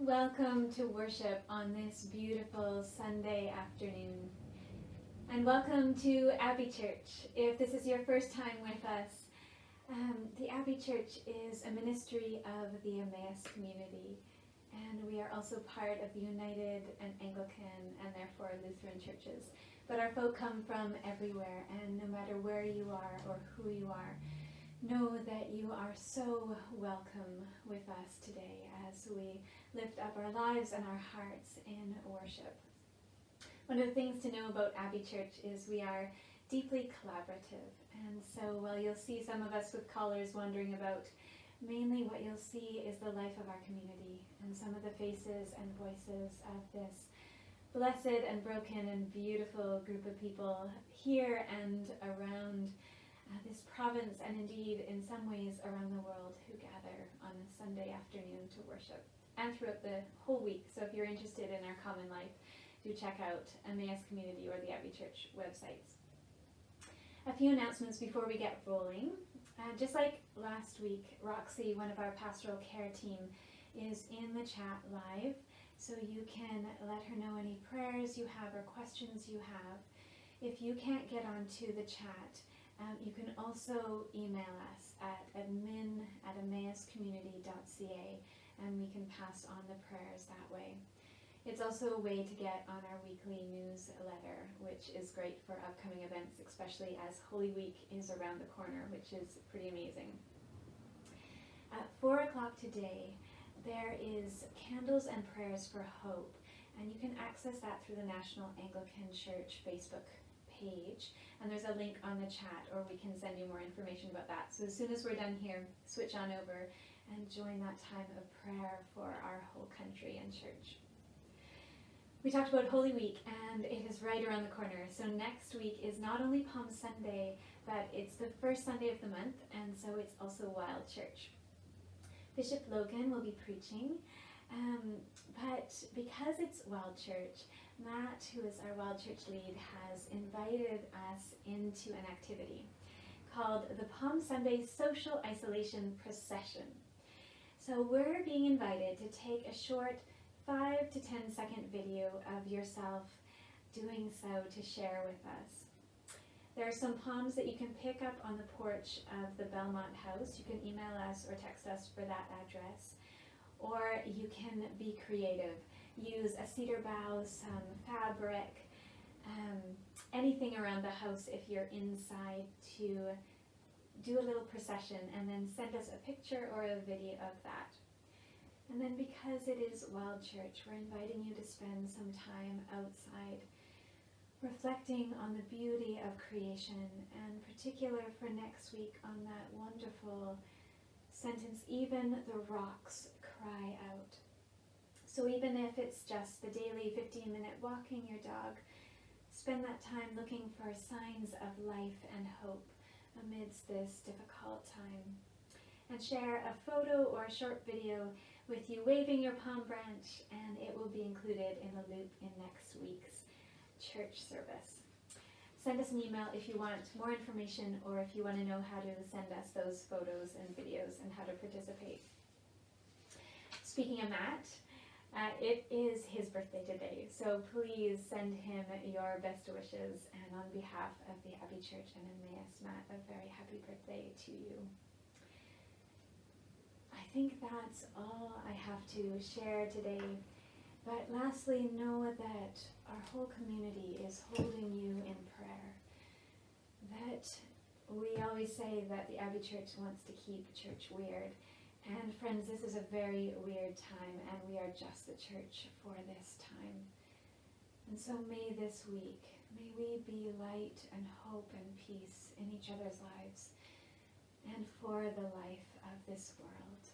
Welcome to worship on this beautiful Sunday afternoon. And welcome to Abbey Church. If this is your first time with us, the Abbey Church is a ministry of the Emmaus community. And we are also part of the United and Anglican and therefore Lutheran churches. But our folk come from everywhere, and no matter where you are or who you are, know that you are so welcome with us today as we lift up our lives and our hearts in worship. One of the things to know about Abbey Church is we are deeply collaborative, and so while you'll see some of us with collars wandering about, mainly what you'll see is the life of our community and some of the faces and voices of this blessed and broken and beautiful group of people here and around this province, and indeed in some ways around the world, who gather on a Sunday afternoon to worship and throughout the whole week. So if you're interested in our common life, do check out Emmaus Community or the Abbey Church websites. A few announcements before we get rolling. Just like last week, Roxy, one of our pastoral care team, is in the chat live, so you can let her know any prayers you have or questions you have. If you can't get onto the chat, you can also email us at admin@emmauscommunity.ca, and we can pass on the prayers that way. It's also a way to get on our weekly newsletter, which is great for upcoming events, especially as Holy Week is around the corner, which is pretty amazing. At 4 o'clock today, there is Candles and Prayers for Hope, and you can access that through the National Anglican Church Facebook page, and there's a link on the chat, or we can send you more information about that. So as soon as we're done here, switch on over and join that time of prayer for our whole country and church. We talked about Holy Week, and it is right around the corner. So next week is not only Palm Sunday, but it's the first Sunday of the month, and so it's also Wild Church. Bishop Logan will be preaching, but because it's Wild Church, Matt, who is our Wild Church lead, has invited us into an activity called the Palm Sunday Social Isolation Procession. So we're being invited to take a short 5 to 10 second video of yourself doing so to share with us. There are some palms that you can pick up on the porch of the Belmont House. You can email us or text us for that address, or you can be creative. Use a cedar bough, some fabric, anything around the house if you're inside, to do a little procession, and then send us a picture or a video of that. And then because it is Wild Church, we're inviting you to spend some time outside reflecting on the beauty of creation, and particular for next week on that wonderful sentence, even the rocks cry out. So even if it's just the daily 15-minute walking your dog, spend that time looking for signs of life and hope amidst this difficult time. And share a photo or a short video with you waving your palm branch, and it will be included in the loop in next week's church service. Send us an email if you want more information, or if you want to know how to send us those photos and videos and how to participate. Speaking of Matt, it is his birthday today, so please send him your best wishes, and on behalf of the Abbey Church and Emmaus, Matt, a very happy birthday to you. I think that's all I have to share today, but lastly, know that our whole community is holding you in prayer. That we always say that the Abbey Church wants to keep church weird. And friends, this is a very weird time, and we are just the church for this time. And so may this week, may we be light and hope and peace in each other's lives and for the life of this world.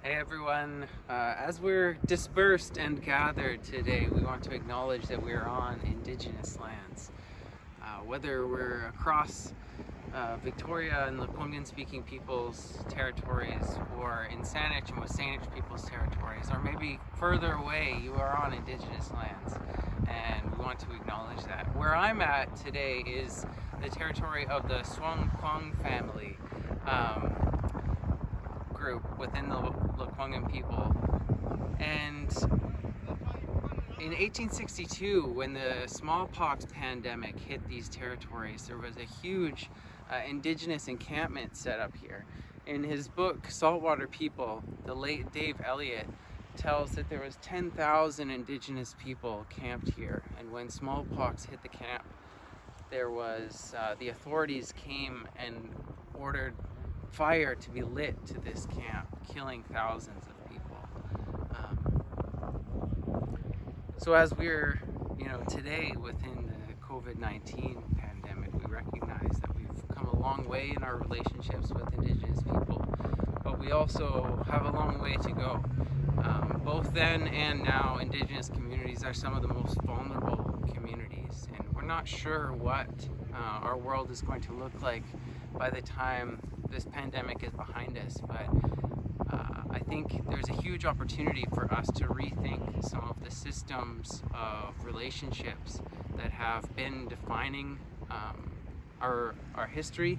Hey everyone, as we're dispersed and gathered today, we want to acknowledge that we're on Indigenous lands. Whether we're across Victoria and Lekwungen speaking people's territories, or in Saanich and Wasanich people's territories, or maybe further away, you are on Indigenous lands, and we want to acknowledge that. Where I'm at today is the territory of the Swang Kwang family. group within the Lekwungen people. And in 1862, when the smallpox pandemic hit these territories, there was a huge indigenous encampment set up here. In his book, Saltwater People, the late Dave Elliott tells that there was 10,000 indigenous people camped here. And when smallpox hit the camp, there was, the authorities came and ordered fire to be lit to this camp, killing thousands of people. So as we're, today within the COVID-19 pandemic, we recognize that we've come a long way in our relationships with Indigenous people, but we also have a long way to go. Both then and now, Indigenous communities are some of the most vulnerable communities, and we're not sure what our world is going to look like by the time this pandemic is behind us, but I think there's a huge opportunity for us to rethink some of the systems of relationships that have been defining our history,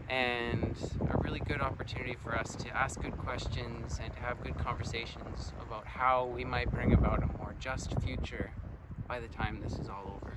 and a really good opportunity for us to ask good questions and to have good conversations about how we might bring about a more just future by the time this is all over.